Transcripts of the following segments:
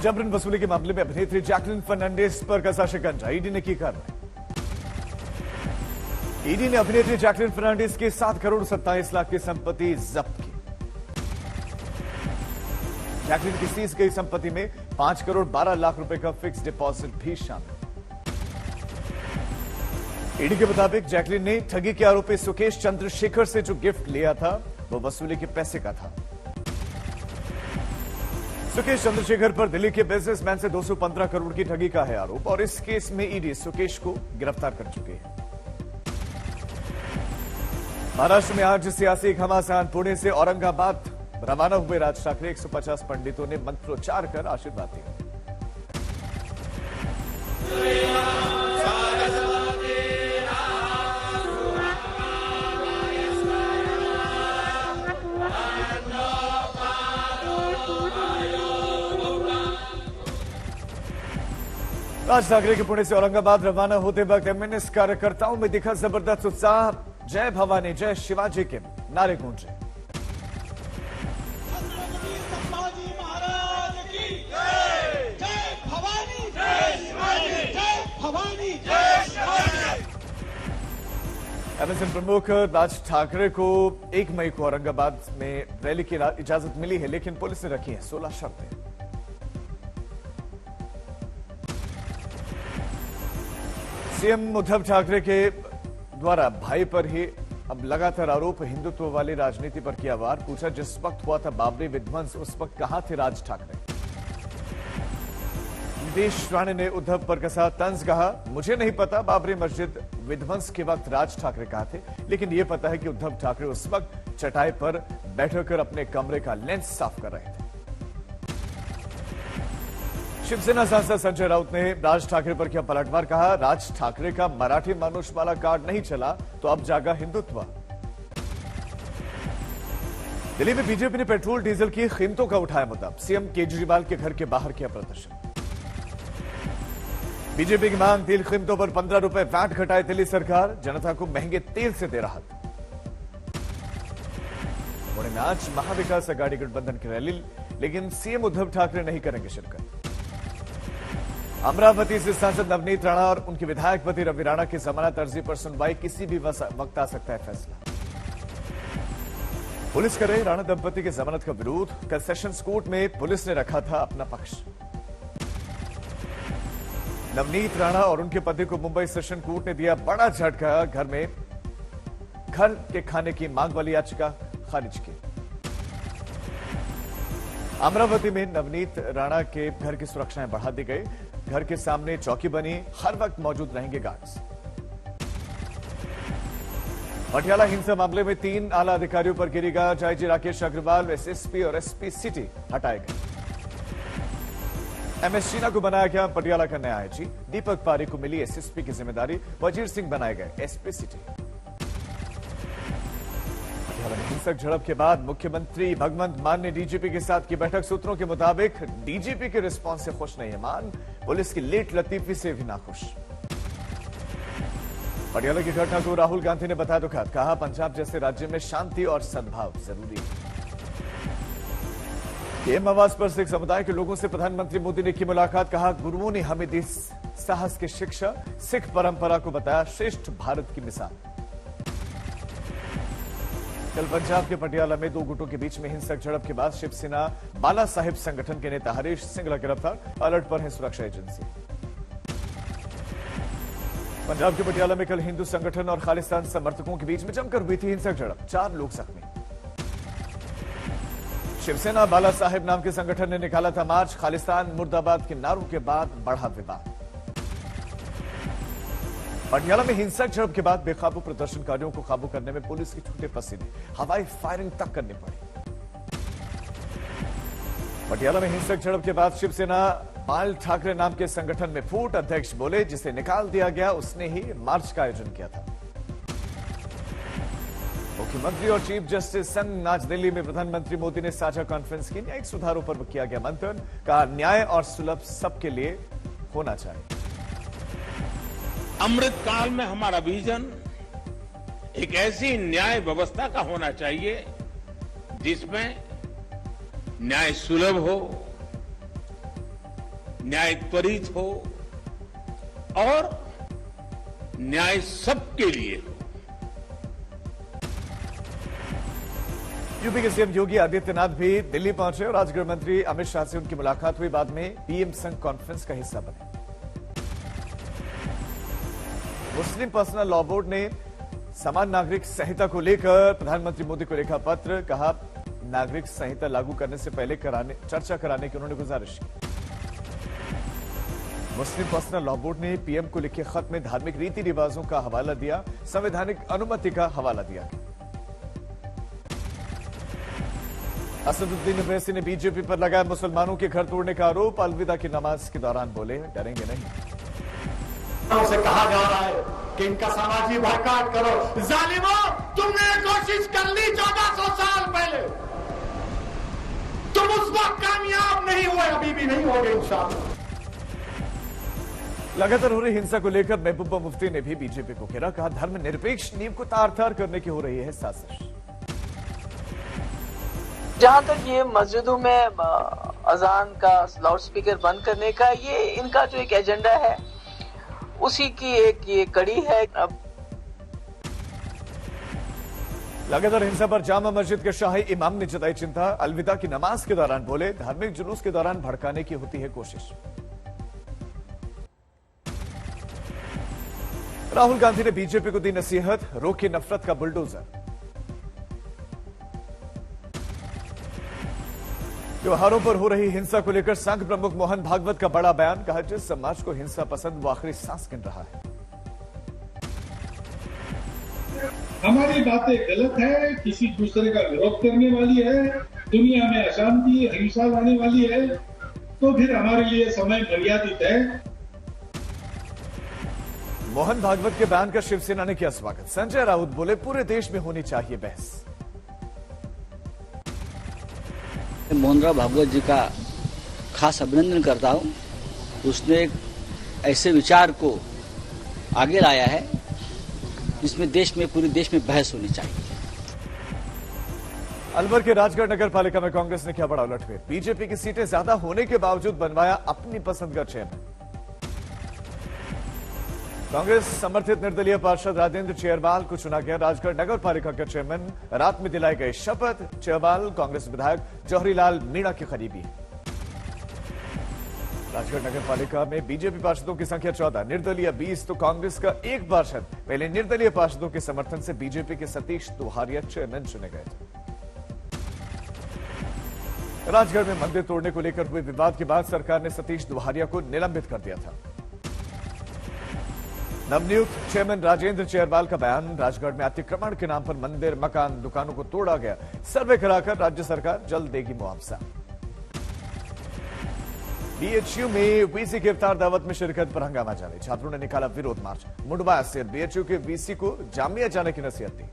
जबरन वसूली के मामले में अभिनेत्री जैकलिन फर्नांडिस पर कसा शिकंजा, ईडी ने की कार्रवाई। ईडी ने अभिनेत्री जैकलिन फर्नांडिस की 7 करोड़ 27 लाख की संपत्ति जब्त की। जैकलिन की सीज गई संपत्ति में 5 करोड़ 12 लाख रुपए का फिक्स डिपॉजिट भी शामिल। ईडी के मुताबिक जैकलिन ने ठगी के आरोपी सुकेश चंद्रशेखर से जो गिफ्ट लिया था वो वसूली के पैसे का था। सुकेश चंद्रशेखर पर दिल्ली के बिजनेसमैन से 215 करोड़ की ठगी का है आरोप और इस केस में ईडी सुकेश को गिरफ्तार कर चुकी है। महाराष्ट्र में आज सियासी घमासान, पुणे से औरंगाबाद रवाना हुए राज ठाकरे 150 पंडितों ने मंत्रोच्चार कर आशीर्वाद दिया। राज ठाकरे के पुणे से औरंगाबाद रवाना होते वक्त एमएनएस कार्यकर्ताओं में दिखा जबरदस्त उत्साह। जय भवानी जय शिवाजी के नारे गूंजे। एमएसएम प्रमुख राज ठाकरे को 1 मई को औरंगाबाद में रैली की इजाजत मिली है, लेकिन पुलिस ने रखी है 16 शर्तें। सीएम उद्धव ठाकरे के द्वारा भाई पर ही अब लगातार आरोप हिंदुत्व वाली राजनीति पर किया वार। पूछा, जिस वक्त हुआ था बाबरी विध्वंस उस वक्त कहां थे राज ठाकरे? नीतीश राणे ने उद्धव पर कसा तंज, कहा मुझे नहीं पता बाबरी मस्जिद विध्वंस के वक्त राज ठाकरे कहां थे, लेकिन यह पता है कि उद्धव ठाकरे उस वक्त चटाई पर बैठकर अपने कमरे का लेंस साफ कर रहे थे। शिवसेना सांसद संजय राउत ने राज ठाकरे पर किया पलटवार, कहा राज ठाकरे का मराठी मानुष वाला कार्ड नहीं चला तो अब जागा हिंदुत्व। दिल्ली में बीजेपी ने पेट्रोल डीजल की कीमतों का उठाया मुद्दा। सीएम केजरीवाल के घर के बाहर किया प्रदर्शन। बीजेपी की मांग, तेल कीमतों पर 15 रुपए वैट घटाए दिल्ली सरकार, जनता को महंगे तेल से दे राहत। पुणे में आज महाविकास आघाड़ी गठबंधन की रैली, लेकिन सीएम उद्धव ठाकरे नहीं करेंगे शिरकत। अमरावती से सांसद नवनीत राणा और उनके विधायक पति रवि राणा की जमानत अर्जी पर सुनवाई, किसी भी वक्त आ सकता है फैसला। पुलिस करे राणा दंपति की जमानत का विरोध, कल सेशंस कोर्ट में पुलिस ने रखा था अपना पक्ष। नवनीत राणा और उनके पति को मुंबई सेशन कोर्ट ने दिया बड़ा झटका, घर के खाने की मांग वाली याचिका खारिज की। अमरावती में नवनीत राणा के घर की सुरक्षाएं बढ़ा दी गई, घर के सामने चौकी बनी, हर वक्त मौजूद रहेंगे गार्ड्स। पटियाला हिंसा मामले में 3 आला अधिकारियों पर गिरी गाज, आईजी राकेश अग्रवाल, एसएसपी और एसपी सिटी हटाए गए। एमएस शीना को बनाया गया पटियाला का नया आईजी, दीपक पारी को मिली एसएसपी की जिम्मेदारी, वजीर सिंह बनाए गए एसपी सिटी। हिंसक झड़प के बाद मुख्यमंत्री भगवंत मान ने डीजीपी के साथ की बैठक। सूत्रों के मुताबिक डीजीपी के रिस्पांस से खुश नहीं है मान, पुलिस की लेट लतीफी से भी नाखुश। पटियाला की घटना को राहुल गांधी ने बताया दुखद, कहा पंजाब जैसे राज्य में शांति और सद्भाव जरूरी है। केएम आवास पर सिख समुदाय के लोगों से प्रधानमंत्री मोदी ने की मुलाकात, कहा गुरुओं ने हमें दी साहस की शिक्षा, सिख परंपरा को बताया श्रेष्ठ भारत की मिसाल। कल पंजाब के पटियाला में 2 गुटों के बीच में हिंसक झड़प के बाद शिवसेना बाला साहिब संगठन के नेता हरीश सिंगला गिरफ्तार, अलर्ट पर है सुरक्षा एजेंसी। पंजाब के पटियाला में कल हिंदू संगठन और खालिस्तान समर्थकों के बीच में जमकर हुई थी हिंसक झड़प, 4 लोग जख्मी। शिवसेना बाला साहिब नाम के संगठन ने निकाला था मार्च, खालिस्तान मुर्दाबाद के नारों के बाद बढ़ा विवाद। पटियाला में हिंसक झड़प के बाद बेकाबू प्रदर्शनकारियों को काबू करने में पुलिस की छूटे पसीने, हवाई फायरिंग तक करनी पड़ी। पटियाला में हिंसक झड़प के बाद शिवसेना बाल ठाकरे नाम के संगठन में फूट, अध्यक्ष बोले जिसे निकाल दिया गया उसने ही मार्च का आयोजन किया था। मुख्यमंत्री और चीफ जस्टिस संघ आज दिल्ली में प्रधानमंत्री मोदी ने साझा कॉन्फ्रेंस की, न्यायिक सुधारों पर किया गया मंथन, कहा न्याय और सुलभ सबके लिए होना चाहिए। अमृत काल में हमारा विजन एक ऐसी न्याय व्यवस्था का होना चाहिए जिसमें न्याय सुलभ हो, न्याय त्वरित हो और न्याय सबके लिए हो। यूपी के सीएम योगी आदित्यनाथ भी दिल्ली पहुंचे और आज गृह मंत्री अमित शाह से उनकी मुलाकात हुई। बाद में पीएम संग कॉन्फ्रेंस का हिस्सा बने। मुस्लिम पर्सनल लॉ बोर्ड ने समान नागरिक संहिता को लेकर प्रधानमंत्री मोदी को लिखा पत्र। कहा, नागरिक संहिता लागू करने से पहले चर्चा कराने की उन्होंने गुजारिश की। मुस्लिम पर्सनल लॉ बोर्ड ने पीएम को लिखे खत में धार्मिक रीति रिवाजों का हवाला दिया, संवैधानिक अनुमति का हवाला दिया। असदुद्दीन ओवैसी ने बीजेपी पर लगाया मुसलमानों के घर तोड़ने का आरोप। अलविदा की नमाज के दौरान बोले, डरेंगे नहीं। से कहा जा रहा है कि इनका सामाजिक बायकॉट करो। जालिमों, तुमने कोशिश कर ली 1400 साल पहले, तुम उस वक्त कामयाब नहीं हुए, अभी भी नहीं होगे इंशाअल्लाह। लगातार हो रही हिंसा को लेकर महबूबा मुफ्ती ने भी बीजेपी को घेरा। कहा, धर्मनिरपेक्ष नींव को तार तार करने की हो रही है साजिश। जहां तक ये मस्जिदों में अजान का लाउडस्पीकर बंद करने का, ये इनका जो एक एजेंडा है उसी की एक ये कड़ी है। अब लगातार हिंसा पर जामा मस्जिद के शाही इमाम ने जताई चिंता। अलविदा की नमाज के दौरान बोले, धार्मिक जुलूस के दौरान भड़काने की होती है कोशिश। राहुल गांधी ने बीजेपी को दी नसीहत, रोके नफरत का बुलडोजर। त्योहारों पर हो रही हिंसा को लेकर संघ प्रमुख मोहन भागवत का बड़ा बयान। कहा, जिस समाज को हिंसा पसंद वो आखिरी सांस गिन रहा है। हमारी बातें गलत है, किसी दूसरे का विरोध करने वाली है, दुनिया में अशांति हिंसा लाने वाली है, तो फिर हमारे लिए समय मर्यादित है। मोहन भागवत के बयान का शिवसेना ने किया स्वागत। संजय राउत बोले, पूरे देश में होनी चाहिए बहस। मोहनराव भागवत जी का खास अभिनंदन करता हूं। उसने एक ऐसे विचार को आगे लाया है जिसमें पूरे देश में बहस होनी चाहिए। अलवर के राजगढ़ नगर पालिका में कांग्रेस ने किया बड़ा उलटफेर। बीजेपी की सीटें ज्यादा होने के बावजूद बनवाया अपनी पसंद का चेयरमैन। कांग्रेस समर्थित निर्दलीय पार्षद राजेंद्र चेयरवाल को चुना गया राजगढ़ नगर पालिका का चेयरमैन। रात में दिलाई गई शपथ। चेयरवाल कांग्रेस विधायक जौहरीलाल मीणा के करीबी है। राजगढ़ नगर पालिका में बीजेपी पार्षदों की संख्या 14, निर्दलीय 20 तो कांग्रेस का एक पार्षद। पहले निर्दलीय पार्षदों के समर्थन से बीजेपी के सतीश दुहारिया चेयरमैन चुने गए थे। राजगढ़ में मंदिर तोड़ने को लेकर हुए विवाद के बाद सरकार ने सतीश दुहारिया को निलंबित कर दिया था। नवनियुक्त चेयरमैन राजेंद्र चेयरवाल का बयान। राजगढ़ में अतिक्रमण के नाम पर मंदिर, मकान, दुकानों को तोड़ा गया। सर्वे कराकर राज्य सरकार जल्द देगी मुआवजा। बीएचयू में वीसी की इफ्तार दावत में शिरकत पर हंगामा जारी। छात्रों ने निकाला विरोध मार्च। मुंडवा से बीएचयू के वीसी को जामिया जाने की नसीहत दी।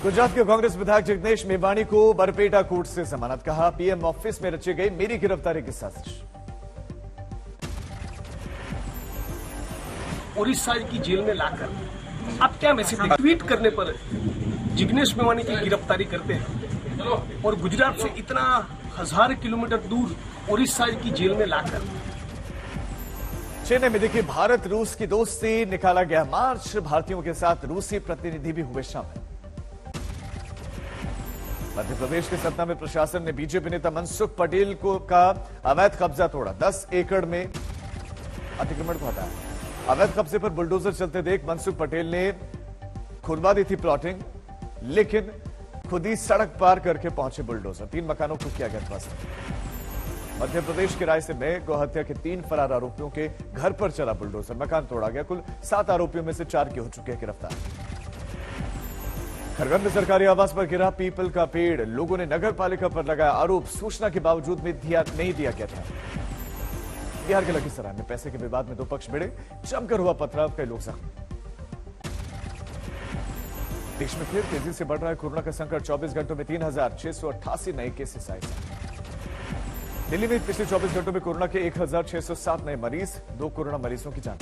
गुजरात के कांग्रेस विधायक जिग्नेश मेवाणी को बरपेटा कोर्ट से जमानत। कहा, पीएम ऑफिस में रची गई मेरी गिरफ्तारी की साजिश। उड़ीसा की जेल में लाकर आप क्या मैसेज ट्वीट करने पर जिग्नेश मेवाणी की गिरफ्तारी करते हैं और गुजरात से इतना 1000 किलोमीटर दूर उड़ीसा की जेल में लाकर। चेन्नई में देखिए, भारत रूस की दोस्ती, निकाला गया मार्च। भारतीयों के साथ रूसी प्रतिनिधि भी हुए शामिल। मध्य प्रदेश के सतना में प्रशासन ने बीजेपी नेता मनसुख पटेल का अवैध कब्जा तोड़ा। 10 एकड़ में अतिक्रमण को हटाया। अवैध कब्जे पर बुलडोजर चलते देख मनसुख पटेल ने खुलवा दी थी प्लॉटिंग, लेकिन खुद ही सड़क पार करके पहुंचे बुलडोजर। 3 मकानों को किया गया ध्वस्त। मध्य प्रदेश के राय से में गौहत्या के 3 फरार आरोपियों के घर पर चला बुलडोजर। मकान तोड़ा गया। कुल 7 आरोपियों में से 4 की हो चुके हैं गिरफ्तार। खरगोन में सरकारी आवास पर गिरा पीपल का पेड़। लोगों ने नगर पालिका पर लगाया आरोप, सूचना के बावजूद भी नहीं दिया गया था। बिहार के लखीसराय में पैसे के विवाद में 2 पक्ष भिड़े। जमकर हुआ पथराव, कई लोग जख्मी। देश में फिर तेजी से बढ़ रहा है कोरोना का संकट। 24 घंटों में 3688 नए केसेस आए। दिल्ली में पिछले 24 घंटों में कोरोना के 1607 नए मरीज, 2 कोरोना मरीजों की जान।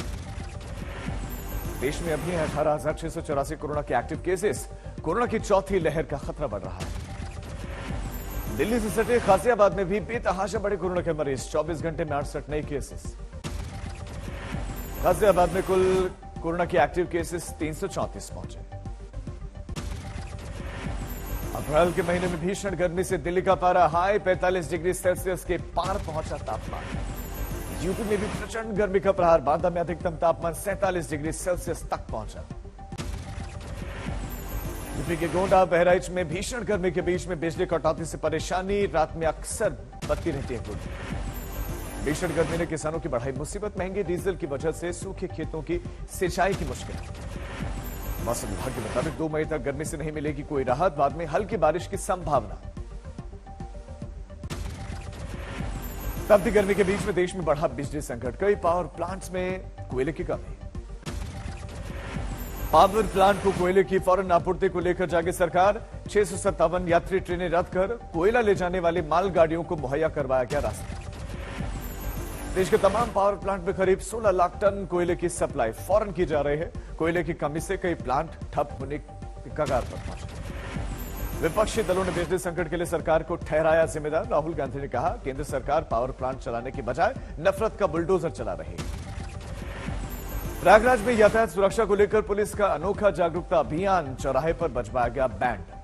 देश में अभी 18,684 कोरोना के एक्टिव केसेस। कोरोना की चौथी लहर का खतरा बढ़ रहा है। दिल्ली से सटे गाजियाबाद में भी बेतहाशा बड़े कोरोना के मरीज। 24 घंटे में 68 नए केसेस। गाजियाबाद में कुल कोरोना के एक्टिव केसेस 334 पहुंचे। अप्रैल के महीने में भीषण गर्मी से दिल्ली का पारा हाई 45 डिग्री सेल्सियस के पार पहुंचा तापमान। यूपी में भी प्रचंड गर्मी का प्रहार। बांदा में अधिकतम तापमान 47 डिग्री सेल्सियस तक पहुंचा। यूपी के गोंडा बहराइच में भीषण गर्मी के बीच में बिजली कटौती से परेशानी। रात में अक्सर बत्ती रहती है गुल। भीषण गर्मी ने किसानों की बढ़ाई मुसीबत। महंगे डीजल की वजह से सूखे खेतों की सिंचाई की मुश्किल। मौसम विभाग के मुताबिक 2 मई तक गर्मी से नहीं मिलेगी कोई राहत। बाद में हल्की बारिश की संभावना। तपती गर्मी के बीच में देश में बढ़ा बिजली संकट। कई पावर प्लांट्स में कोयले की कमी। पावर प्लांट को कोयले की फौरन आपूर्ति को लेकर जागे सरकार। 657 यात्री ट्रेनें रद्द कर कोयला ले जाने वाली मालगाड़ियों को मुहैया करवाया गया रास्ता। देश के तमाम पावर प्लांट में करीब 16 लाख टन कोयले की सप्लाई फौरन की जा रही है। कोयले की कमी से कई प्लांट ठप होने की कगार पर पहुंचे। विपक्षी दलों ने बिजली संकट के लिए सरकार को ठहराया जिम्मेदार। राहुल गांधी ने कहा केंद्र सरकार पावर प्लांट चलाने की बजाय नफरत का बुलडोजर चला रही है। प्रयागराज में यातायात सुरक्षा को लेकर पुलिस का अनोखा जागरूकता अभियान। चौराहे पर बजवाया गया बैंड।